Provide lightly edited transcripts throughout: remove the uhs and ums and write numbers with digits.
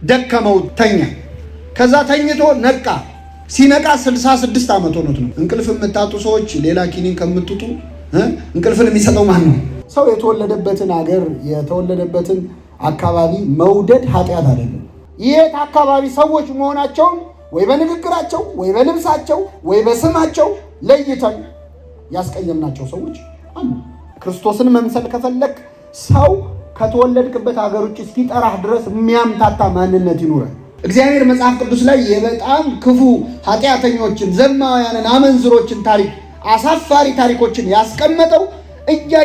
ደከመው ተኛ። ከዛ ተኝቶ ነቃ። ሲነቃ 66 ዓመት ሆኖት ነው። እንቅልፍ የምታጡ ሰዎች ሌላ ኪኒን ከምትጡ እንቅልፍን የሚሰጠው ማን ነው? ሰው የተወለደበትን ሀገር የተወለደበትን አካባቢ መውደድ ኃጢአት አይደለም። የት አካባቢ ሰዎች መሆናቸውን ወይ በንግግራቸው ወይ በልብሳቸው ወይ በስማቸው ለይተን ያስቀየምናቸው ሰዎች አሉ። ክርስቶስን መምሰል ከፈለክ ሰው ከተወለድክበት ሀገር ውጭ እስኪጠራህ ድረስ የሚያምታታ ማንነት ይኑረህ። እግዚአብሔር መጽሐፍ ቅዱስ ላይ የበጣም ክፉ ኃጢአተኞችን፣ ዘማውያንን፣ አመንዝሮችን ታሪክ አሳፋሪ ታሪኮችን ያስቀመጠው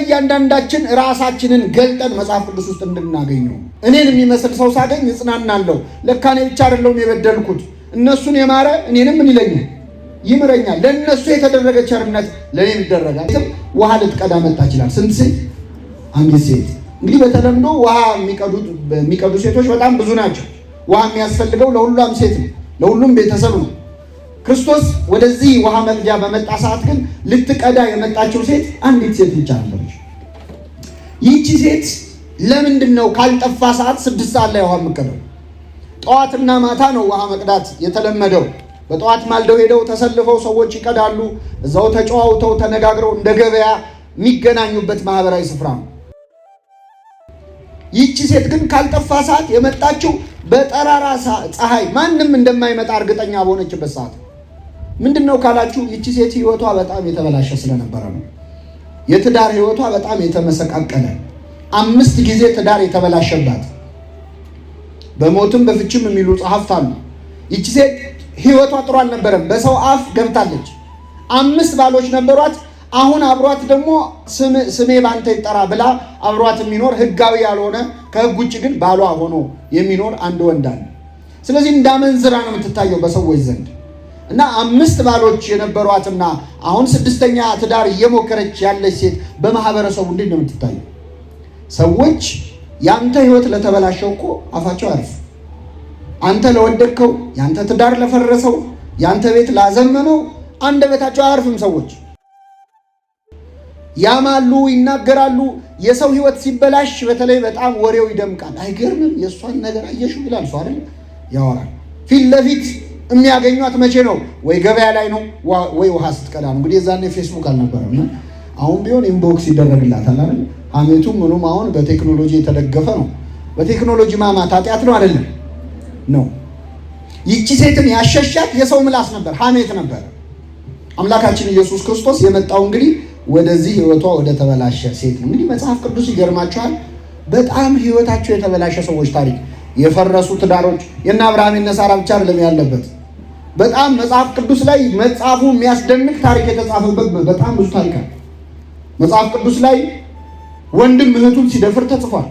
እያንዳንዳችን ራሳችንን ገልጠን መጽሐፍ ቅዱስ ውስጥ እንድናገኘው። እኔን የሚመስል ሰው ሳገኝ እጽናናለሁ። ለካ እኔ ብቻ አይደለሁም የበደልኩት፣ እነሱን የማረ እኔንም ምን ይለኛል? ይምረኛል። ለእነሱ የተደረገ ቸርነት ለእኔም ይደረጋል። ውሃ ልትቀዳ መጣች ይላል። ስንት ሴት? አንዲት ሴት። እንግዲህ በተለምዶ ውሃ የሚቀዱ ሴቶች በጣም ብዙ ናቸው። ውሃ የሚያስፈልገው ለሁሉም ሴት ነው፣ ለሁሉም ቤተሰብ ነው። ክርስቶስ ወደዚህ ውሃ መቅጃ በመጣ ሰዓት ግን ልትቀዳ የመጣችው ሴት አንዲት ሴት ብቻ ነበረች። ይህቺ ሴት ለምንድን ነው ካልጠፋ ሰዓት 6 ሰዓት ላይ ውሃ የምትቀዳው? ጠዋትና ማታ ነው ውሃ መቅዳት የተለመደው። በጠዋት ማልደው ሄደው ተሰልፈው ሰዎች ይቀዳሉ። እዛው ተጨዋውተው ተነጋግረው እንደ ገበያ የሚገናኙበት ማህበራዊ ስፍራ ነው። ይህቺ ሴት ግን ካልጠፋ ሰዓት የመጣችው በጠራራ ፀሐይ ማንም እንደማይመጣ እርግጠኛ በሆነችበት ሰዓት። ምንድነው ካላችሁ ይህቺ ሴት ህይወቷ በጣም የተበላሸ ስለነበረ ነው። የትዳር ህይወቷ በጣም የተመሰቃቀለ፣ 5 ጊዜ ትዳር የተበላሸባት፣ በሞትም በፍችም የሚሉ ጸሐፍት አሉ። ይህቺ ሴት ህይወቷ ጥሩ አልነበረም። በሰው አፍ ገብታለች። 5 ባሎች ነበሯት። አሁን አብሯት ደግሞ ስሜ ባንተ ይጠራ ብላ አብሯት የሚኖር ህጋዊ ያልሆነ ከህግ ውጭ ግን ባሏ ሆኖ የሚኖር አንድ ወንድ አለ። ስለዚህ እንዳመንዝራ ነው የምትታየው በሰዎች ዘንድ። እና 5 ባሎች የነበሯትና አሁን 6ኛ ትዳር እየሞከረች ያለች ሴት በማህበረሰቡ እንዴት ነው የምትታየው? ሰዎች ያንተ ህይወት ለተበላሸው እኮ አፋቸው አያርፍ። አንተ ለወደቅከው፣ ያንተ ትዳር ለፈረሰው፣ ያንተ ቤት ላዘመነው አንደበታቸው አያርፍም። ሰዎች ያማሉ፣ ይናገራሉ። የሰው ህይወት ሲበላሽ በተለይ በጣም ወሬው ይደምቃል። አይገርምም? የእሷን ነገር አየሽው ይላል ሰው አይደል? ያወራል። ፊት ለፊት የሚያገኟት መቼ ነው? ወይ ገበያ ላይ ነው ወይ ውሃ ስትቀዳ ነው። እንግዲህ የዛኔ ፌስቡክ አልነበረም። አሁን ቢሆን ኢንቦክስ ይደረግላታል አይደል? ሐሜቱም ምኑም አሁን በቴክኖሎጂ የተደገፈ ነው። በቴክኖሎጂ ማማት ኃጢአት ነው አይደለም? ነው። ይህቺ ሴትን ያሸሻት የሰው ምላስ ነበር፣ ሐሜት ነበር። አምላካችን ኢየሱስ ክርስቶስ የመጣው እንግዲህ ወደዚህ ህይወቷ ወደ ተበላሸ ሴት ነው። እንግዲህ መጽሐፍ ቅዱስ ይገርማችኋል፣ በጣም ህይወታቸው የተበላሸ ሰዎች ታሪክ፣ የፈረሱ ትዳሮች የእነ አብርሃም የእነ ሳራ ብቻ አይደለም ያለበት። በጣም መጽሐፍ ቅዱስ ላይ መጽሐፉ የሚያስደንቅ ታሪክ የተጻፈበት በጣም ብዙ ታሪክ አለ። መጽሐፍ ቅዱስ ላይ ወንድም እህቱን ሲደፍር ተጽፏል።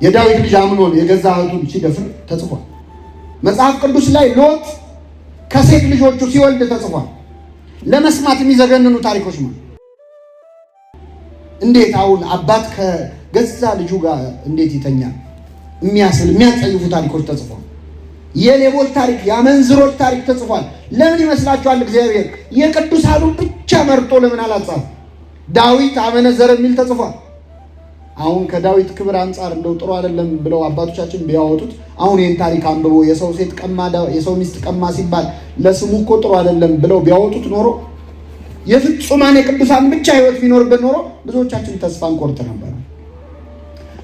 የዳዊት ልጅ አምኖን የገዛ እህቱን ሲደፍር ተጽፏል። መጽሐፍ ቅዱስ ላይ ሎጥ ከሴት ልጆቹ ሲወልድ ተጽፏል። ለመስማት የሚዘገንኑ ታሪኮች ነው። እንዴት አሁን አባት ከገዛ ልጁ ጋር እንዴት ይተኛል? የሚያጸይፉ ታሪኮች ተጽፏል። የሌቦች ታሪክ፣ የአመንዝሮች ታሪክ ተጽፏል። ለምን ይመስላችኋል? እግዚአብሔር የቅዱሳኑን ብቻ መርጦ ለምን አላጻፈ? ዳዊት አመነዘረ የሚል ተጽፏል። አሁን ከዳዊት ክብር አንጻር እንደው ጥሩ አይደለም ብለው አባቶቻችን ቢያወጡት፣ አሁን ይህን ታሪክ አንብቦ የሰው ሴት ቀማ፣ የሰው ሚስት ቀማ ሲባል ለስሙ እኮ ጥሩ አይደለም ብለው ቢያወጡት ኖሮ የፍጹማን የቅዱሳን ብቻ ህይወት ቢኖርበት ኖሮ ብዙዎቻችን ተስፋ እንቆርጥ ነበር።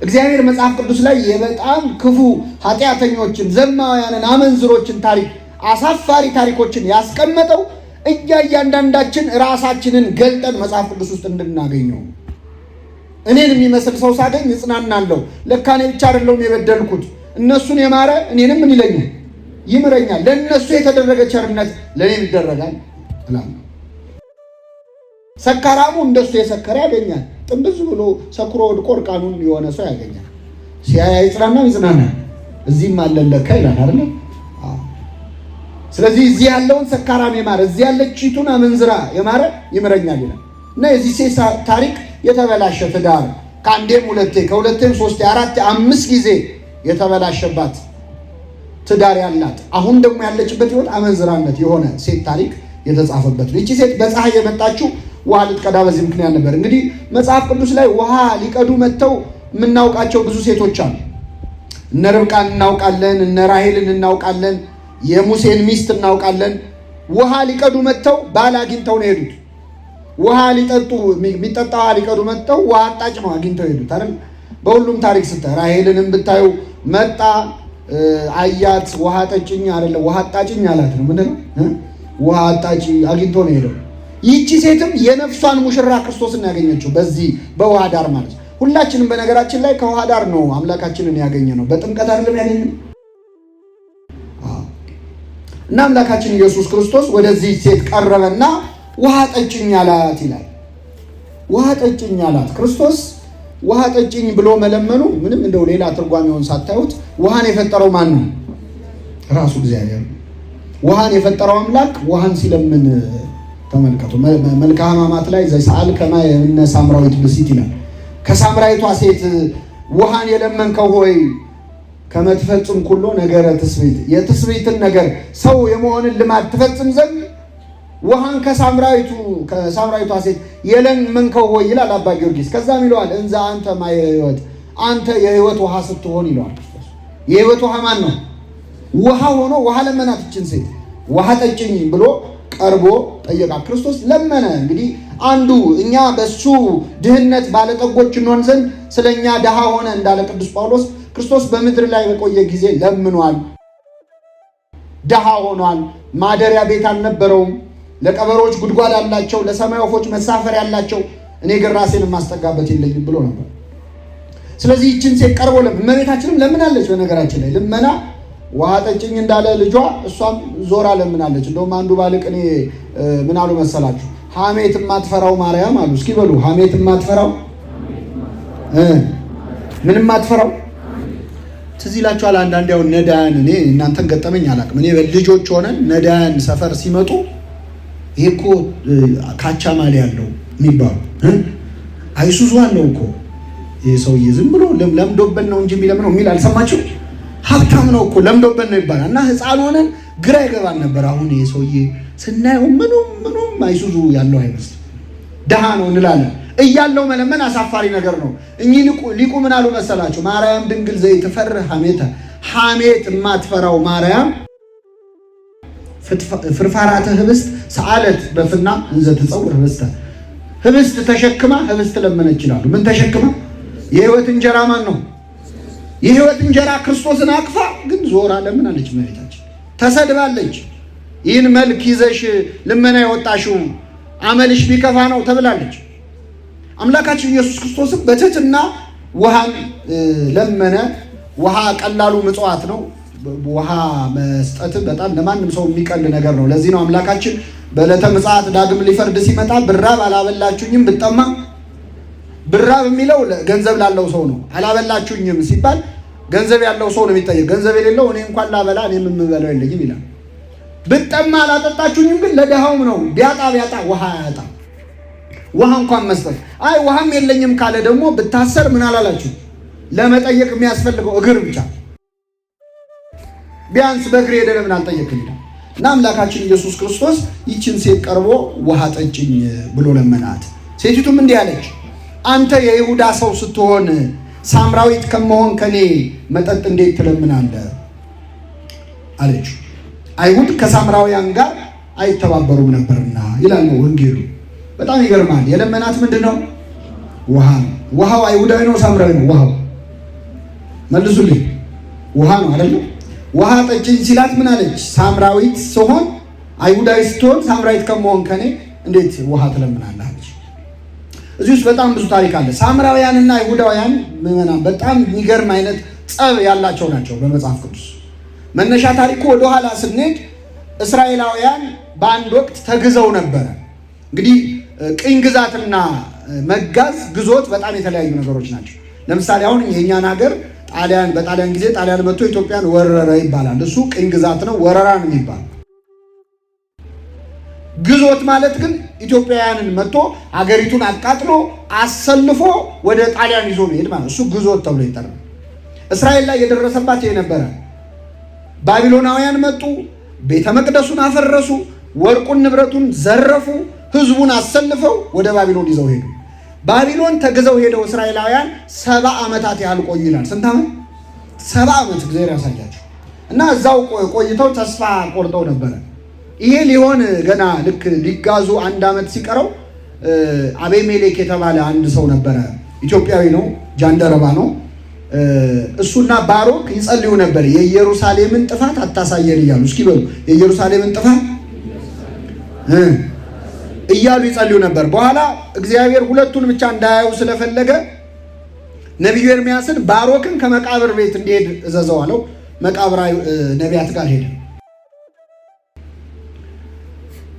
እግዚአብሔር መጽሐፍ ቅዱስ ላይ የበጣም ክፉ ኃጢአተኞችን፣ ዘማውያንን፣ አመንዝሮችን ታሪክ አሳፋሪ ታሪኮችን ያስቀመጠው እያንዳንዳችን ራሳችንን ገልጠን መጽሐፍ ቅዱስ ውስጥ እንድናገኘው። እኔን የሚመስል ሰው ሳገኝ እጽናናለሁ። ለካ እኔ ብቻ አይደለሁም የበደልኩት፣ እነሱን የማረ እኔንም ምን ይለኛል? ይምረኛል። ለእነሱ የተደረገ ቸርነት ለእኔም ይደረጋል እላለሁ። ሰካራሙ እንደሱ የሰከረ ያገኛል። ጥንብዝ ብሎ ሰክሮ ወድቆ እርቃኑን የሆነ ሰው ያገኛል። ሲያይ ይጽናናል። እዚህም አለን ለካ ይላል አይደል? ስለዚህ እዚህ ያለውን ሰካራም የማረ እዚህ ያለችቱን አመንዝራ የማረ ይምረኛል ይላል። እና የዚህ ሴት ታሪክ የተበላሸ ትዳር ከአንዴም ሁለቴ ከሁለቴም 3 4 5 ጊዜ የተበላሸባት ትዳር ያላት አሁን ደግሞ ያለችበት ህይወት አመንዝራነት የሆነ ሴት ታሪክ የተጻፈበት ነው። እቺ ሴት በፀሐይ የመጣችው ውሃ ልትቀዳ በዚህ ምክንያት ነበር። እንግዲህ መጽሐፍ ቅዱስ ላይ ውሃ ሊቀዱ መጥተው የምናውቃቸው ብዙ ሴቶች አሉ። እነ ርብቃን እናውቃለን፣ እነ ራሔልን እናውቃለን፣ የሙሴን ሚስት እናውቃለን። ውሃ ሊቀዱ መጥተው ባል አግኝተው ነው የሄዱት። ውሃ ሊጠጡ የሚጠጣ ውሃ ሊቀዱ መጥተው ውሃ አጣጭ ነው አግኝተው ሄዱት አይደል? በሁሉም ታሪክ ስታይ ራሔልንም ብታዩ መጣ አያት፣ ውሃ ጠጭኝ አይደለም ውሃ አጣጭኝ አላት ነው ምንድን ነው ውሃ አጣጭ አግኝቶ ነው ሄደው። ይህቺ ሴትም የነፍሷን ሙሽራ ክርስቶስን ያገኘችው በዚህ በውሃ ዳር ማለት ነው። ሁላችንም በነገራችን ላይ ከውሃ ዳር ነው አምላካችንን ያገኘ ነው። በጥምቀት አይደለም ያገኘ ነው። እና አምላካችን ኢየሱስ ክርስቶስ ወደዚህ ሴት ቀረበና ውሃ ጠጭኝ አላት ይላል። ውሃ ጠጭኝ አላት። ክርስቶስ ውሃ ጠጭኝ ብሎ መለመኑ ምንም እንደው ሌላ ትርጓሜውን ሳታዩት ውሃን የፈጠረው ማን ነው? ራሱ እግዚአብሔር። ውሃን የፈጠረው አምላክ ውሃን ሲለምን ተመልከቱ። መልክአ ሕማማት ላይ ዘሰአል ከማ የምነ ሳምራዊት ብእሲት ይላል። ከሳምራዊቷ ሴት ውሃን የለመንከው ሆይ ከመትፈጽም ኩሎ ነገረ ትስብእት፣ የትስብእትን ነገር ሰው የመሆንን ልማድ ትፈጽም ዘንድ ውሃን ከሳምራዊቷ ሴት የለመንከው ሆይ ይላል አባ ጊዮርጊስ። ከዛም ይለዋል እንዛ አንተ ማየ ሕይወት፣ አንተ የሕይወት ውሃ ስትሆን ይለዋል ክርስቶስ። የሕይወት ውሃ ማን ነው? ውሃ ሆኖ ውሃ ለመናት ይችን ሴት ውሃ ጠጭኝ ብሎ ቀርቦ ጠየቃት። ክርስቶስ ለመነ። እንግዲህ አንዱ እኛ በሱ ድህነት ባለጠጎች እንሆን ዘንድ ስለኛ ድሃ ሆነ እንዳለ ቅዱስ ጳውሎስ ክርስቶስ በምድር ላይ በቆየ ጊዜ ለምኗል። ድሃ ሆኗል። ማደሪያ ቤት አልነበረውም። ለቀበሮች ጉድጓድ አላቸው፣ ለሰማይ ወፎች መሳፈሪያ ያላቸው፣ እኔ ግን ራሴን የማስጠጋበት የለኝም ብሎ ነበር። ስለዚህ ይችን ሴት ቀርቦ እመቤታችንም ለምናለች። በነገራችን ላይ ልመና ውሃ ጠጭኝ እንዳለ ልጇ እሷም ዞራ ለምናለች። እንደውም አንዱ ባልቅ እኔ ምን አሉ መሰላችሁ? ሐሜት የማትፈራው ማርያም አሉ። እስኪ በሉ ሐሜት የማትፈራው ምን የማትፈራው ትዝ ይላችኋል። አንዳንድ ያው ነዳያን እኔ እናንተን ገጠመኝ አላውቅም። እኔ ልጆች ሆነን ነዳያን ሰፈር ሲመጡ ይሄ እኮ ካቻማሊ ያለው የሚባሉ አይሱዙ አለው እኮ ይሄ ሰውዬ ዝም ብሎ ለምዶበን ነው እንጂ የሚለምነው የሚል አልሰማችሁ? ሀብታም ነው እኮ ለምዶበን ነው ይባላል። እና ሕፃን ሆነን ግራ ይገባን ነበር። አሁን ይሄ ሰውዬ ስናየው ምኑም አይሱዙ ያለው አይመስልም፣ ድሃ ነው እንላለን። እያለው መለመን አሳፋሪ ነገር ነው። እኚህ ሊቁ ምን አሉ መሰላችሁ? ማርያም ድንግል ዘይትፈርህ ሐሜተ፣ ሐሜት የማትፈራው ማርያም ፍርፋራተ ህብስት ሰአለት በፍና እንዘ ትጸውር ህብስተ፣ ህብስት ተሸክማ ህብስት ለመነች ይላሉ። ምን ተሸክማ? የህይወት እንጀራ ማን ነው? የህይወት እንጀራ ክርስቶስን አቅፋ ግን ዞራ ለምናለች። እመቤታችን ተሰድባለች። ይህን መልክ ይዘሽ ልመና የወጣሽው አመልሽ ቢከፋ ነው ተብላለች። አምላካችን ኢየሱስ ክርስቶስም በትህትና ውሃን ለመነ። ውሃ ቀላሉ ምጽዋት ነው። ውሃ መስጠት በጣም ለማንም ሰው የሚቀል ነገር ነው። ለዚህ ነው አምላካችን በዕለተ ምጽአት ዳግም ሊፈርድ ሲመጣ ብራብ አላበላችሁኝም፣ ብጠማ ብራብ የሚለው ገንዘብ ላለው ሰው ነው። አላበላችሁኝም ሲባል ገንዘብ ያለው ሰው ነው የሚጠየቅ። ገንዘብ የሌለው እኔ እንኳን ላበላ እኔ የምበላው የለኝም ይላል። ብጠማ አላጠጣችሁኝም ግን ለድሃውም ነው። ቢያጣ ውሃ ያጣ ውሃ እንኳን መስጠት። አይ ውሃም የለኝም ካለ ደግሞ ብታሰር ምን አላላችሁ? ለመጠየቅ የሚያስፈልገው እግር ብቻ ቢያንስ በእግር ሄደ ለምን አልጠየቅም ይላል። እና አምላካችን ኢየሱስ ክርስቶስ ይችን ሴት ቀርቦ ውሃ ጠጭኝ ብሎ ለመናት። ሴቲቱም እንዲህ አለች፣ አንተ የይሁዳ ሰው ስትሆን ሳምራዊት ከመሆን ከኔ መጠጥ እንዴት ትለምናለህ አለች። አይሁድ ከሳምራውያን ጋር አይተባበሩም ነበርና ይላል ወንጌሉ። በጣም ይገርማል። የለመናት ምንድን ነው? ውሃ። ውሃው አይሁዳዊ ነው ሳምራዊ ነው? ውሃው መልሱልኝ። ውሃ ነው አይደለም? ውሃ ጠጭኝ ሲላት ምን አለች? ሳምራዊት ስሆን አይሁዳዊ ስትሆን ሳምራዊት ከመሆን ከኔ እንዴት ውሃ ትለምናለህ አለች። እዚህ ውስጥ በጣም ብዙ ታሪክ አለ። ሳምራውያንና አይሁዳውያን ምዕመናን በጣም የሚገርም አይነት ጸብ ያላቸው ናቸው በመጽሐፍ ቅዱስ። መነሻ ታሪኩ ወደኋላ ስንሄድ እስራኤላውያን በአንድ ወቅት ተግዘው ነበረ። እንግዲህ ቅኝ ግዛትና መጋዝ ግዞት በጣም የተለያዩ ነገሮች ናቸው። ለምሳሌ አሁን የእኛን ሀገር በጣሊያን ጊዜ ጣሊያን መጥቶ ኢትዮጵያን ወረረ ይባላል። እሱ ቅኝ ግዛት ነው፣ ወረራ ነው የሚባለው። ግዞት ማለት ግን ኢትዮጵያውያንን መጥቶ ሀገሪቱን አቃጥሎ አሰልፎ ወደ ጣሊያን ይዞ መሄድ ማለት እሱ ግዞት ተብሎ ይጠራል። እስራኤል ላይ የደረሰባት ይሄ ነበረ። ባቢሎናውያን መጡ፣ ቤተ መቅደሱን አፈረሱ፣ ወርቁን ንብረቱን ዘረፉ፣ ህዝቡን አሰልፈው ወደ ባቢሎን ይዘው ሄዱ። ባቢሎን ተግዘው ሄደው እስራኤላውያን 70 ዓመታት ያህል ቆዩ ይላል። ስንት ዓመት? 70 ዓመት እግዚአብሔር ያሳያቸው እና እዛው ቆይተው ተስፋ ቆርጠው ነበረ። ይሄ ሊሆን ገና ልክ ሊጋዙ 1 ዓመት ሲቀረው አቤሜሌክ የተባለ አንድ ሰው ነበረ። ኢትዮጵያዊ ነው፣ ጃንደረባ ነው። እሱና ባሮክ ይጸልዩ ነበር። የኢየሩሳሌምን ጥፋት አታሳየን እያሉ እስኪ በሉ የኢየሩሳሌምን ጥፋት እያሉ ይጸልዩ ነበር። በኋላ እግዚአብሔር ሁለቱን ብቻ እንዳያዩ ስለፈለገ ነቢዩ ኤርምያስን ባሮክን ከመቃብር ቤት እንዲሄድ እዘዘው አለው። መቃብራዊ ነቢያት ጋር ሄደ።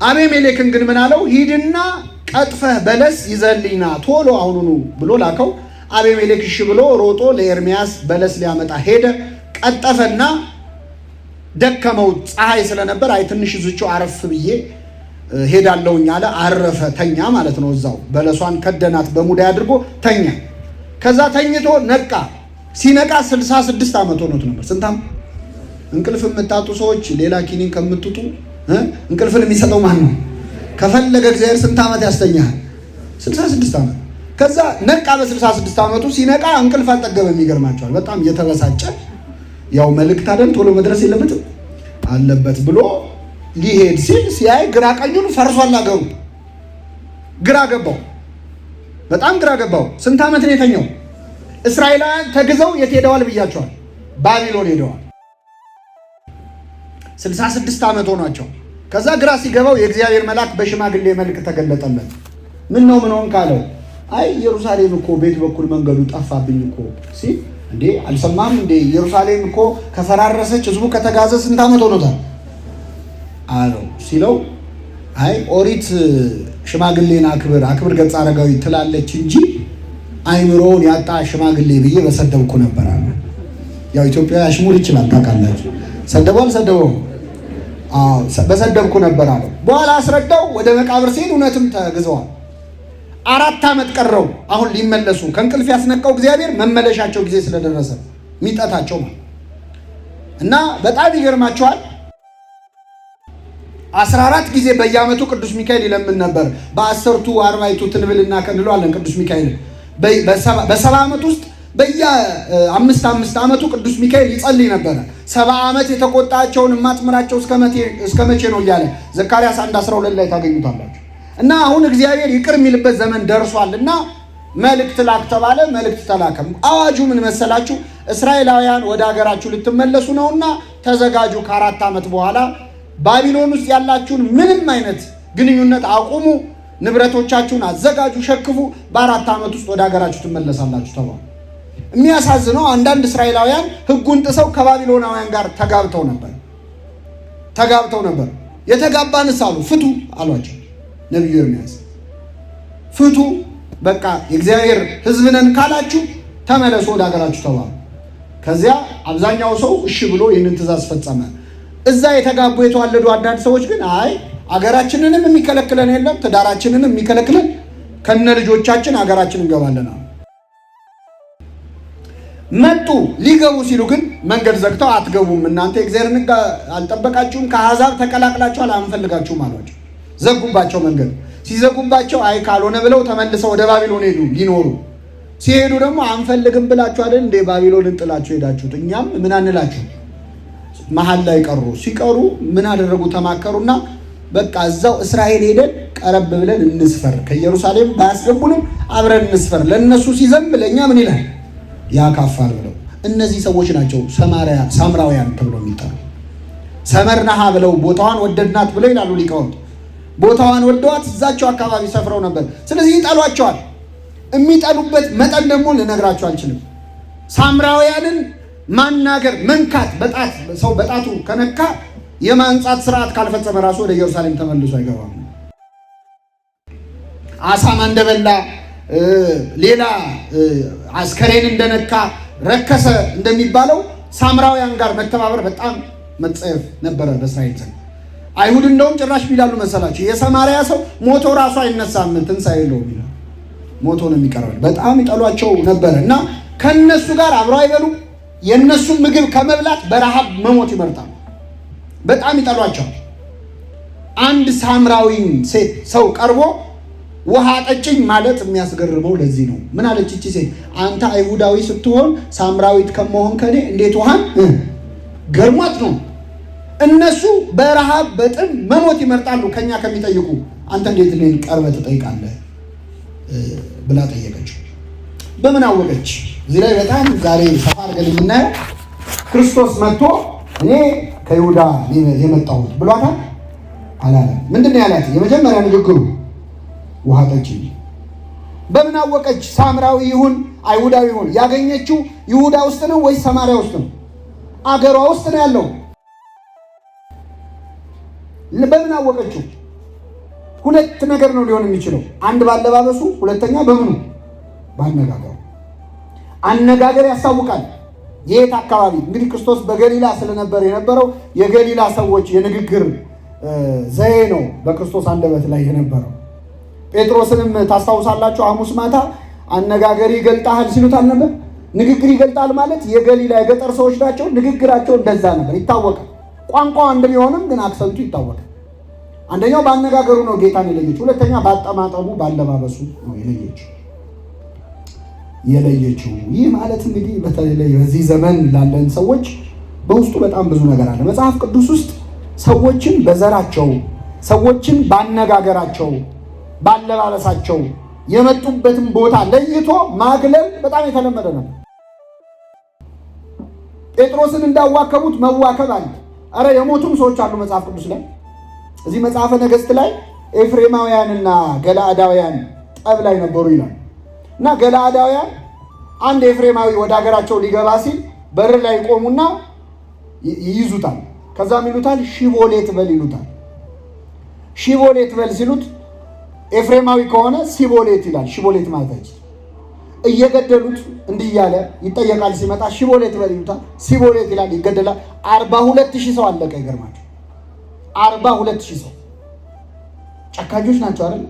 አቤሜሌክን ግን ምን አለው? ሂድና ቀጥፈህ በለስ ይዘልኝና ቶሎ አሁኑኑ ብሎ ላከው። አቤሜሌክ እሺ ብሎ ሮጦ ለኤርምያስ በለስ ሊያመጣ ሄደ። ቀጠፈና ደከመው፣ ፀሐይ ስለነበር አይ ትንሽ ዝቹ አረፍ ብዬ ሄዳለሁኝ አለ። አረፈ፣ ተኛ ማለት ነው። እዛው በለሷን ከደናት በሙዳይ አድርጎ ተኛ። ከዛ ተኝቶ ነቃ። ሲነቃ 66 ዓመት ሆኖት ነበር። ስንት ዓመት? እንቅልፍ የምታጡ ሰዎች ሌላ ኪኒን ከምትጡ እንቅልፍን የሚሰጠው ማን ነው? ከፈለገ እግዚአብሔር ስንት ዓመት ያስተኛል? 66 ዓመት። ከዛ ነቃ። በ66 ዓመቱ ሲነቃ እንቅልፍ አልጠገበም። ይገርማቸዋል። በጣም እየተበሳጨ ያው መልእክት አይደል ቶሎ መድረስ የለበትም አለበት ብሎ ሊሄድ ሲል ሲያይ ግራ ቀኙን ፈርሷል አገሩ። ግራ ገባው፣ በጣም ግራ ገባው። ስንት ዓመት ነው የተኛው? እስራኤላውያን ተግዘው የት ሄደዋል ብያቸዋል? ባቢሎን ሄደዋል። 66 ዓመት ሆኗቸው። ከዛ ግራ ሲገባው የእግዚአብሔር መልአክ በሽማግሌ መልክ ተገለጠለት። ምን ነው ምን ሆንክ አለው። አይ ኢየሩሳሌም እኮ ቤት በኩል መንገዱ ጠፋብኝ እኮ ሲል፣ እንዴ አልሰማም እንዴ? ኢየሩሳሌም እኮ ከፈራረሰች ህዝቡ ከተጋዘ ስንት ዓመት ሆኖታል አለው ሲለው፣ አይ ኦሪት ሽማግሌን አክብር ገጸ አረጋዊ ትላለች እንጂ አይምሮውን ያጣ ሽማግሌ ብዬ በሰደብኩ ነበር አለ። ያው ኢትዮጵያ ያሽሙር ይችላል ታውቃላችሁ። ሰደበው አልሰደበው? በሰደብኩ ነበር አለው። በኋላ አስረዳው። ወደ መቃብር ሲሄድ እውነትም ተግዘዋል። 4 ዓመት ቀረው አሁን ሊመለሱ። ከእንቅልፍ ያስነቃው እግዚአብሔር መመለሻቸው ጊዜ ስለደረሰ ሚጠታቸው ማለት እና በጣም ይገርማቸዋል። 14 ጊዜ በየዓመቱ ቅዱስ ሚካኤል ይለምን ነበር። በ10ቱ አርባዕቱ ትንብልና ከንለዋለን ቅዱስ ሚካኤል በ70 ዓመት ውስጥ በየ5 ዓመቱ ቅዱስ ሚካኤል ይጸልይ ነበረ። 70 ዓመት የተቆጣቸውን የማትምራቸው እስከ መቼ ነው እያለ ዘካርያስ 1:12 ላይ ታገኙታላችሁ። እና አሁን እግዚአብሔር ይቅር የሚልበት ዘመን ደርሷል እና መልእክት ላክ ተባለ። መልእክት ተላከም። አዋጁ ምን መሰላችሁ? እስራኤላውያን ወደ ሀገራችሁ ልትመለሱ ነውና ተዘጋጁ። ከ4 ዓመት በኋላ ባቢሎን ውስጥ ያላችሁን ምንም አይነት ግንኙነት አቁሙ፣ ንብረቶቻችሁን አዘጋጁ፣ ሸክፉ፣ በ4 ዓመት ውስጥ ወደ ሀገራችሁ ትመለሳላችሁ ተባሉ። የሚያሳዝነው አንዳንድ እስራኤላውያን ሕጉን ጥሰው ከባቢሎናውያን ጋር ተጋብተው ነበር። የተጋባንስ አሉ ፍቱ አሏቸው ነቢዩ ኤርምያስ። ፍቱ በቃ የእግዚአብሔር ሕዝብ ነን ካላችሁ ተመለሱ ወደ ሀገራችሁ ተባሉ። ከዚያ አብዛኛው ሰው እሺ ብሎ ይህንን ትእዛዝ ፈጸመ። እዛ የተጋቡ የተዋለዱ አንዳንድ ሰዎች ግን አይ አገራችንንም የሚከለክለን የለም፣ ትዳራችንንም የሚከለክለን ከነ ልጆቻችን አገራችን እንገባለን። መጡ። ሊገቡ ሲሉ ግን መንገድ ዘግተው አትገቡም፣ እናንተ የእግዚአብሔርን ሕግ አልጠበቃችሁም፣ ከአሕዛብ ተቀላቅላችኋል፣ አንፈልጋችሁም አሏቸው። ዘጉባቸው። መንገድ ሲዘጉባቸው አይ ካልሆነ ብለው ተመልሰው ወደ ባቢሎን ሄዱ ሊኖሩ። ሲሄዱ ደግሞ አንፈልግም ብላችሁ አይደል እንደ ባቢሎንን ጥላችሁ ሄዳችሁት፣ እኛም ምን አንላችሁ። መሀል ላይ ቀሩ። ሲቀሩ ምን አደረጉ? ተማከሩና በቃ እዛው እስራኤል ሄደን ቀረብ ብለን እንስፈር፣ ከኢየሩሳሌም ባያስገቡንም አብረን እንስፈር፣ ለነሱ ሲዘንብ ለኛ ምን ይላል ያካፋል ብለው። እነዚህ ሰዎች ናቸው ሳምራውያን ተብለው የሚጠሩ። ሰመርናሃ ብለው ቦታዋን ወደድናት ብለው ይላሉ ሊቃውንት። ቦታዋን ወደዋት እዛቸው አካባቢ ሰፍረው ነበር። ስለዚህ ይጠሏቸዋል። የሚጠሉበት መጠን ደግሞ ልነግራቸው አልችልም። ሳምራውያንን ማናገር፣ መንካት፣ በጣት ሰው በጣቱ ከነካ የማንጻት ስርዓት ካልፈጸመ ራሱ ወደ ኢየሩሳሌም ተመልሶ አይገባም። አሳማ እንደበላ ሌላ አስከሬን እንደነካ ረከሰ እንደሚባለው ሳምራውያን ጋር መተባበር በጣም መጸየፍ ነበረ በእስራኤል ዘንድ። አይሁድ እንደውም ጭራሽ ቢላሉ መሰላችሁ የሰማርያ ሰው ሞቶ ራሱ አይነሳም፣ ትንሣኤ የለውም ይላል። ሞቶ ነው የሚቀረው። በጣም ይጠሏቸው ነበረ እና ከነሱ ጋር አብረው አይበሉ። የነሱን ምግብ ከመብላት በረሃብ መሞት ይመርጣሉ። በጣም ይጠሏቸዋል። አንድ ሳምራዊ ሴት ሰው ቀርቦ ውሃ ጠጭኝ ማለት የሚያስገርመው ለዚህ ነው። ምን አለች እቺ ሴት? አንተ አይሁዳዊ ስትሆን ሳምራዊት ከመሆን ከኔ እንዴት ውሃን ገርሟት ነው። እነሱ በረሃብ በጥም መሞት ይመርጣሉ ከኛ ከሚጠይቁ፣ አንተ እንዴት እኔን ቀርበህ ትጠይቃለህ ብላ ጠየቀችው። በምን አወቀች? እዚህ ላይ በጣም ዛሬ ሰፋ አድርገን የምናየው ክርስቶስ መጥቶ እኔ ከይሁዳ የመጣሁት ብሏታል አላለም። ምንድን ነው ያላት? የመጀመሪያ ንግግሩ ውሃ ጠጪኝ። በምን አወቀች? ሳምራዊ ይሁን አይሁዳዊ ይሁን ያገኘችው ይሁዳ ውስጥ ነው ወይስ ሰማርያ ውስጥ ነው? አገሯ ውስጥ ነው ያለው። በምን አወቀችው? ሁለት ነገር ነው ሊሆን የሚችለው። አንድ ባለባበሱ፣ ሁለተኛ በምኑ? ባነጋገሩ። አነጋገር ያሳውቃል። የት አካባቢ እንግዲህ ክርስቶስ በገሊላ ስለነበር የነበረው የገሊላ ሰዎች የንግግር ዘዬ ነው በክርስቶስ አንደበት ላይ የነበረው። ጴጥሮስንም ታስታውሳላችሁ። ሐሙስ ማታ አነጋገር ይገልጣል ሲሉት አልነበር? ንግግር ይገልጣል ማለት የገሊላ የገጠር ሰዎች ናቸው። ንግግራቸው እንደዛ ነበር፣ ይታወቃል። ቋንቋው አንድ ቢሆንም ግን አክሰንቱ ይታወቃል። አንደኛው ባነጋገሩ ነው ጌታን የለየችው፣ ሁለተኛ ባጠማጠሙ ባለባበሱ ነው የለየችው። ይህ ማለት እንግዲህ በተለይ በዚህ ዘመን ላለን ሰዎች በውስጡ በጣም ብዙ ነገር አለ። መጽሐፍ ቅዱስ ውስጥ ሰዎችን በዘራቸው፣ ሰዎችን ባነጋገራቸው፣ ባለባበሳቸው የመጡበትን ቦታ ለይቶ ማግለል በጣም የተለመደ ነው። ጴጥሮስን እንዳዋከቡት መዋከብ አለ። አረ የሞቱም ሰዎች አሉ መጽሐፍ ቅዱስ ላይ። እዚህ መጽሐፈ ነገሥት ላይ ኤፍሬማውያንና ገላአዳውያን ጠብ ላይ ነበሩ ይላል እና ገላአዳውያን አንድ ኤፍሬማዊ ወደ ሀገራቸው ሊገባ ሲል በር ላይ ቆሙና ይይዙታል። ከዛም ይሉታል ሺቦሌት በል ይሉታል። ሺቦሌት በል ሲሉት ኤፍሬማዊ ከሆነ ሲቦሌት ይላል። ሺቦሌት ማለት እየገደሉት እንዲህ እያለ ይጠየቃል። ሲመጣ ሺቦሌት በል ይሉታል። ሲቦሌት ይላል፣ ይገደላል። 42,000 ሰው አለቀ። ይገርማቸው 42,000 ሰው። ጨካኞች ናቸው አይደል?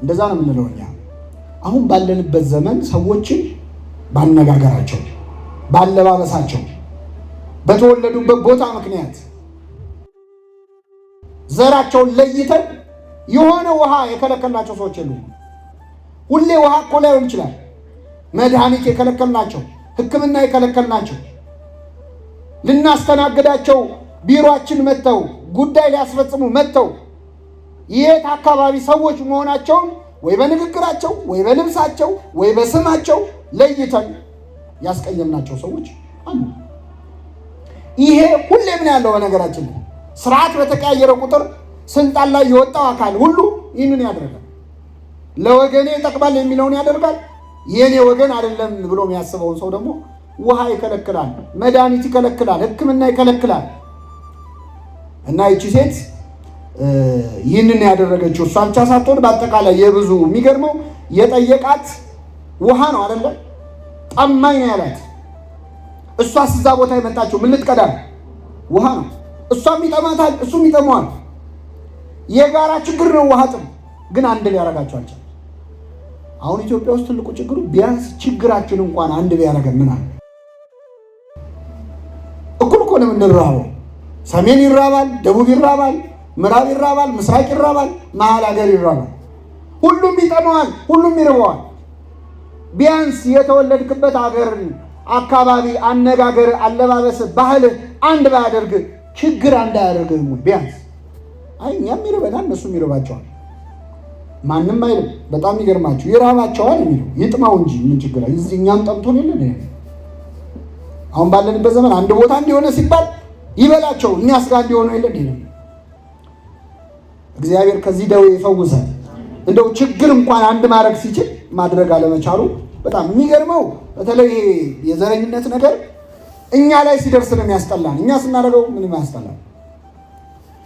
እንደዛ ነው የምንለው እኛ። አሁን ባለንበት ዘመን ሰዎችን ባነጋገራቸው፣ ባለባበሳቸው፣ በተወለዱበት ቦታ ምክንያት ዘራቸውን ለይተን የሆነ ውሃ የከለከልናቸው ሰዎች የሉም። ሁሌ ውሃ እኮ ላይሆን ይችላል። መድኃኒት የከለከልናቸው፣ ሕክምና የከለከልናቸው፣ ልናስተናግዳቸው ቢሮአችን መጥተው ጉዳይ ሊያስፈጽሙ መጥተው የት አካባቢ ሰዎች መሆናቸውን ወይ በንግግራቸው ወይ በልብሳቸው ወይ በስማቸው ለይተን ያስቀየምናቸው ሰዎች አሉ። ይሄ ሁሌም ነው ያለው። በነገራችን ላይ ስርዓት በተቀያየረ ቁጥር ስልጣን ላይ የወጣው አካል ሁሉ ይህንን ያደርጋል። ለወገኔ ይጠቅማል የሚለውን ያደርጋል። የኔ ወገን አይደለም ብሎ የሚያስበውን ሰው ደግሞ ውሃ ይከለክላል፣ መድኃኒት ይከለክላል፣ ሕክምና ይከለክላል። እና ይቺ ሴት ይህንን ያደረገችው እሷ ብቻ ሳትሆን በአጠቃላይ የብዙ የሚገርመው የጠየቃት ውሃ ነው አይደለ? ጠማኝ ነው ያላት። እሷስ እዛ ቦታ የመጣችው ምን ልትቀዳ? ውሃ ነው። እሷም ይጠማታል፣ እሱም ይጠማዋል። የጋራ ችግር ነው ውሃ ጥም። ግን አንድ ሊያረጋቸው አልቻለም። አሁን ኢትዮጵያ ውስጥ ትልቁ ችግሩ ቢያንስ ችግራችን እንኳን አንድ ቢያረገን ምን አለ? እኩል እኮ ነው የምንራበው። ሰሜን ይራባል፣ ደቡብ ይራባል፣ ምዕራብ ይራባል፣ ምስራቅ ይራባል፣ መሀል ሀገር ይራባል። ሁሉም ይጠማዋል፣ ሁሉም ይርበዋል። ቢያንስ የተወለድክበት ሀገር፣ አካባቢ፣ አነጋገር፣ አለባበስ፣ ባህል አንድ ባያደርግ ችግር እንዳያደርግም ቢያንስ አይ እኛም ይርበናል እነሱም ይርባቸዋል። ማንም አይልም። በጣም ይገርማችሁ ይራባቸዋል የሚለው ይጥማው እንጂ ምን ችግር አለ? እኛም ጠምቶን የለን። አሁን ባለንበት ዘመን አንድ ቦታ እንዲሆነ ሲባል ይበላቸው እኛስ ጋር እንዲሆነ የለን ይላል። እግዚአብሔር ከዚህ ደዌ ይፈውሳል። እንደው ችግር እንኳን አንድ ማድረግ ሲችል ማድረግ አለመቻሉ በጣም የሚገርመው። በተለይ የዘረኝነት ነገር እኛ ላይ ሲደርስ ነው የሚያስጠላን። እኛ ስናደርገው ምንም ያስጠላል።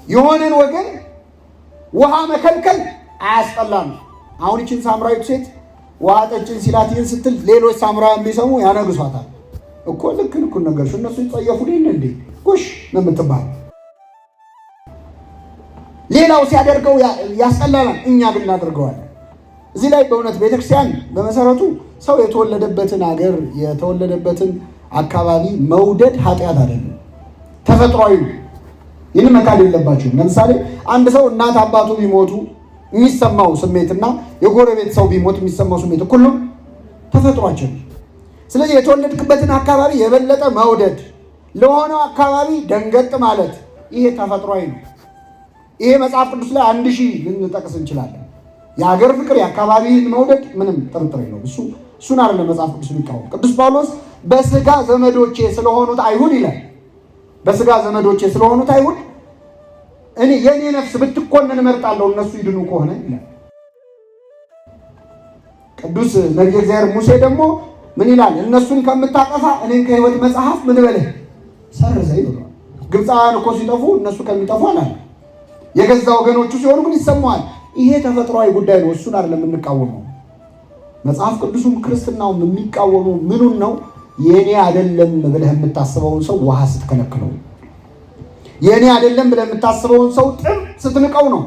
የሆነን ወገን ውሃ መከልከል አያስጠላም። አሁን ይችን ሳምራዊት ሴት ውሃ ጠጭን ሲላት ይህን ስትል ሌሎች ሳምራውያን ቢሰሙ ያነግሷታል እኮ። ልክ ልኩን ነገርሽ እነሱ ይጸየፉ ልን እንዴ ጎሽ ነው የምትባል። ሌላው ሲያደርገው ያስጠላናል፣ እኛ ግን እናደርገዋለን። እዚህ ላይ በእውነት ቤተክርስቲያን በመሰረቱ ሰው የተወለደበትን ሀገር የተወለደበትን አካባቢ መውደድ ኃጢአት አይደለም፣ ተፈጥሯዊ። ይህን መካድ የለባችሁም። ለምሳሌ አንድ ሰው እናት አባቱ ቢሞቱ የሚሰማው ስሜትና የጎረቤት ሰው ቢሞት የሚሰማው ስሜት እኩል ነው? ተፈጥሯችን። ስለዚህ የተወለድክበትን አካባቢ የበለጠ መውደድ፣ ለሆነው አካባቢ ደንገጥ ማለት ይሄ ተፈጥሯዊ ነው። ይሄ መጽሐፍ ቅዱስ ላይ 1000 ልንጠቅስ እንችላለን። የሀገር ፍቅር፣ የአካባቢን መውደድ ምንም ጥርጥር የለውም። እሱን አይደለም መጽሐፍ ቅዱስ የሚቃወም። ቅዱስ ጳውሎስ በስጋ ዘመዶቼ ስለሆኑት አይሁድ ይላል። በስጋ ዘመዶቼ ስለሆኑት አይሁድ እኔ የኔ ነፍስ ብትኮነን እመርጣለሁ እነሱ ይድኑ ከሆነ ይላል። ቅዱስ ነቢየ እግዚአብሔር ሙሴ ደግሞ ምን ይላል? እነሱን ከምታጠፋ እኔን ከሕይወት መጽሐፍ ምን በለህ ሰርዘኝ ብሏል። ግብፃውያን እኮ ሲጠፉ እነሱ ከሚጠፉ አላለ። የገዛ ወገኖቹ ሲሆኑ ግን ይሰማዋል። ይሄ ተፈጥሯዊ ጉዳይ ነው። እሱን አይደለም የምንቃወመው። መጽሐፍ ቅዱሱም ክርስትናውም የሚቃወመው ምኑን ነው? የኔ አይደለም ብለህ የምታስበውን ሰው ውሃ ስትከለክለው፣ የኔ አይደለም ብለህ የምታስበውን ሰው ጥም ስትንቀው ነው።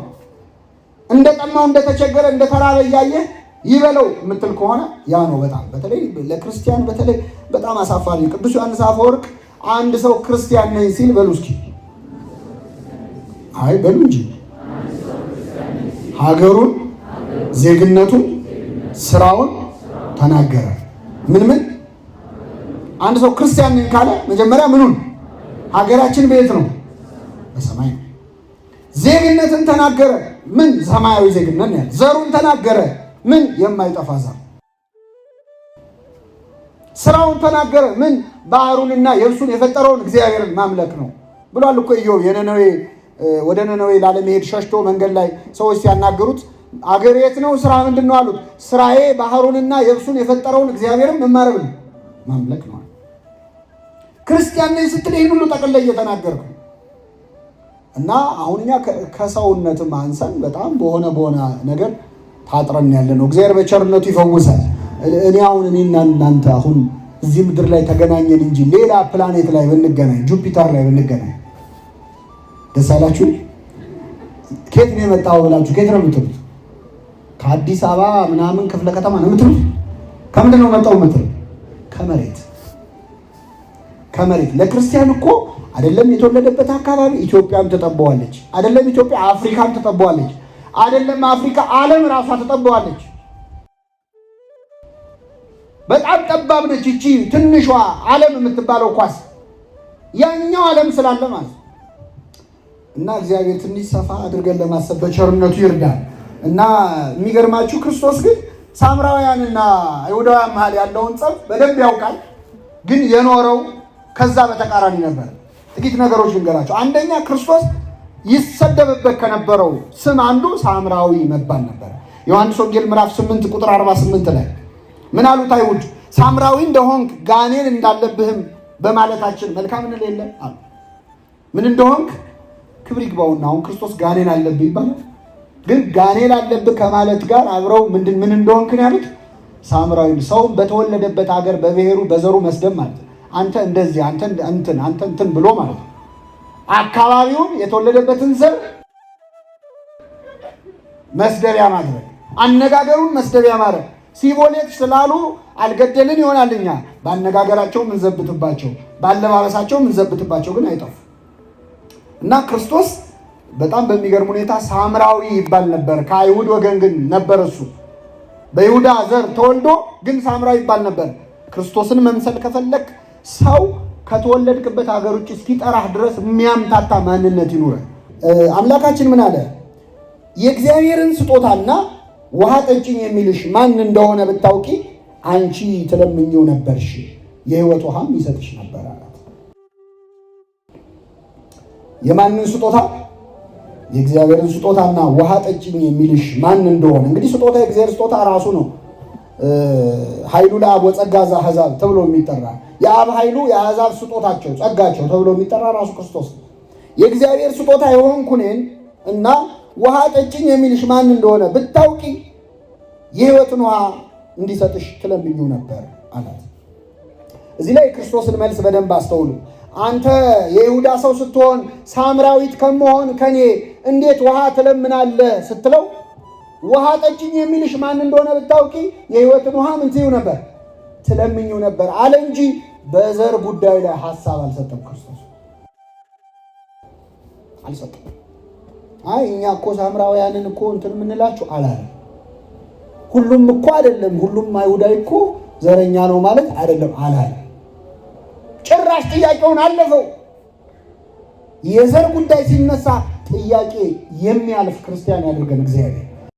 እንደጠማው እንደተቸገረ እንደተራበ እያየህ ይበለው የምትል ከሆነ ያ ነው በጣም በተለይ ለክርስቲያን በተለይ በጣም አሳፋሪ። ቅዱስ ዮሐንስ አፈወርቅ አንድ ሰው ክርስቲያን ነኝ ሲል በሉ እስኪ አይ በሉ እንጂ ሀገሩን፣ ዜግነቱን፣ ስራውን ተናገረ። ምን አንድ ሰው ክርስቲያን ነኝ ካለ መጀመሪያ ምኑን? ሀገራችን ቤት ነው? በሰማይ ነው። ዜግነትን ተናገረ። ምን? ሰማያዊ ዜግነት ነው። ዘሩን ተናገረ። ምን? የማይጠፋ ዘር። ስራውን ተናገረ። ምን? ባህሩንና የብሱን የፈጠረውን እግዚአብሔርን ማምለክ ነው ብሏል እኮ ኢዮብ። ወደ ነነዌ ላለመሄድ ሸሽቶ መንገድ ላይ ሰዎች ሲያናገሩት አገር የት ነው? ስራ ምንድን ነው አሉት። ስራዬ ባህሩንና የብሱን የፈጠረውን እግዚአብሔርን መማረክ ነው፣ ማምለክ ነው። ክርስቲያን ነኝ ስትል ይህን ሁሉ ጠቅልለህ እየተናገርኩ እና አሁን እኛ ከሰውነትም አንሰን በጣም በሆነ ነገር ታጥረን ያለ ነው። እግዚአብሔር በቸርነቱ ይፈውሳል። እኔና እናንተ አሁን እዚህ ምድር ላይ ተገናኘን እንጂ ሌላ ፕላኔት ላይ ብንገናኝ፣ ጁፒተር ላይ ብንገናኝ ደስ አላችሁ? ከየት ነው የመጣው ብላችሁ ከየት ነው የምትሉት? ከአዲስ አበባ ምናምን ክፍለ ከተማ ነው የምትሉት? ከምንድን ነው መጣው የምትሉት? ከመሬት። ለክርስቲያን እኮ አይደለም የተወለደበት አካባቢ ኢትዮጵያም ተጠበዋለች። አይደለም ኢትዮጵያ አፍሪካም ተጠበዋለች። አይደለም አፍሪካ ዓለም ራሷ ተጠበዋለች። በጣም ጠባብ ነች እቺ ትንሿ ዓለም የምትባለው ኳስ፣ ያኛው ዓለም ስላለ ማለት እና እግዚአብሔር ትንሽ ሰፋ አድርገን ለማሰብ በቸርነቱ ይርዳል። እና የሚገርማችሁ ክርስቶስ ግን ሳምራውያንና አይሁዳውያን መሀል ያለውን ጸብ በደንብ ያውቃል። ግን የኖረው ከዛ በተቃራኒ ነበር። ጥቂት ነገሮች ልንገራቸው። አንደኛ ክርስቶስ ይሰደብበት ከነበረው ስም አንዱ ሳምራዊ መባል ነበር። ዮሐንስ ወንጌል ምዕራፍ 8 ቁጥር 48 ላይ ምን አሉት አይሁድ? ሳምራዊ እንደሆንክ ጋኔን እንዳለብህም በማለታችን መልካም እንለለ አሉ። ምን እንደሆንክ ክብር ይግባውና አሁን ክርስቶስ ጋኔን አለብህ ይባላል። ግን ጋኔን አለብህ ከማለት ጋር አብረው ምን እንደሆንክ ነው ያሉት? ሳምራዊ። ሰው በተወለደበት ሀገር በብሔሩ በዘሩ መስደብ ማለት አንተ እንደዚህ አንተ እንትን ብሎ ማለት ነው። አካባቢውን የተወለደበትን ዘር መስደቢያ ማድረግ፣ አነጋገሩን መስደቢያ ማድረግ። ሲቦሌት ስላሉ አልገደልን ይሆናልኛ በአነጋገራቸው ምንዘብትባቸው፣ ባለባበሳቸው ምንዘብትባቸው ግን አይጠፉ እና ክርስቶስ በጣም በሚገርም ሁኔታ ሳምራዊ ይባል ነበር። ከአይሁድ ወገን ግን ነበር። እሱ በይሁዳ ዘር ተወልዶ ግን ሳምራዊ ይባል ነበር። ክርስቶስን መምሰል ከፈለክ ሰው ከተወለድክበት ሀገር ውጭ እስኪጠራህ ድረስ የሚያምታታ ማንነት ይኑረ። አምላካችን ምን አለ? የእግዚአብሔርን ስጦታና ውሃ ጠጭኝ የሚልሽ ማን እንደሆነ ብታውቂ አንቺ ትለምኚው ነበርሽ፣ የሕይወት ውሃም ይሰጥሽ ነበር አላት። የማንን ስጦታ? የእግዚአብሔርን ስጦታና ውሃ ጠጭኝ የሚልሽ ማን እንደሆነ። እንግዲህ ስጦታ የእግዚአብሔር ስጦታ ራሱ ነው። ኃይሉ ለአብ ወጸጋ ዘአሕዛብ ተብሎ የሚጠራ የአብ ኃይሉ የአሕዛብ ስጦታቸው ጸጋቸው ተብሎ የሚጠራ ራሱ ክርስቶስ ነው። የእግዚአብሔር ስጦታ የሆንኩ እኔን እና ውሃ ጠጭኝ የሚልሽ ማን እንደሆነ ብታውቂ የሕይወትን ውሃ እንዲሰጥሽ ትለምኚው ነበር አላት። እዚህ ላይ ክርስቶስን መልስ በደንብ አስተውሉ። አንተ የይሁዳ ሰው ስትሆን ሳምራዊት ከመሆን ከኔ እንዴት ውሃ ትለምናለህ ስትለው ውሃ ጠጭኝ የሚልሽ ማን እንደሆነ ብታውቂ የሕይወትን ውሃ ምን ትይው ነበር? ትለምኚው ነበር አለ እንጂ በዘር ጉዳይ ላይ ሐሳብ አልሰጠም። ክርስቶስ አልሰጠም። አይ እኛ እኮ ሳምራውያንን እኮ እንትን የምንላችሁ አላለም። ሁሉም እኮ አይደለም፣ ሁሉም አይሁዳዊ እኮ ዘረኛ ነው ማለት አይደለም አላለም። ጭራሽ ጥያቄውን አለፈው። የዘር ጉዳይ ሲነሳ ጥያቄ የሚያልፍ ክርስቲያን ያድርገን እግዚአብሔር።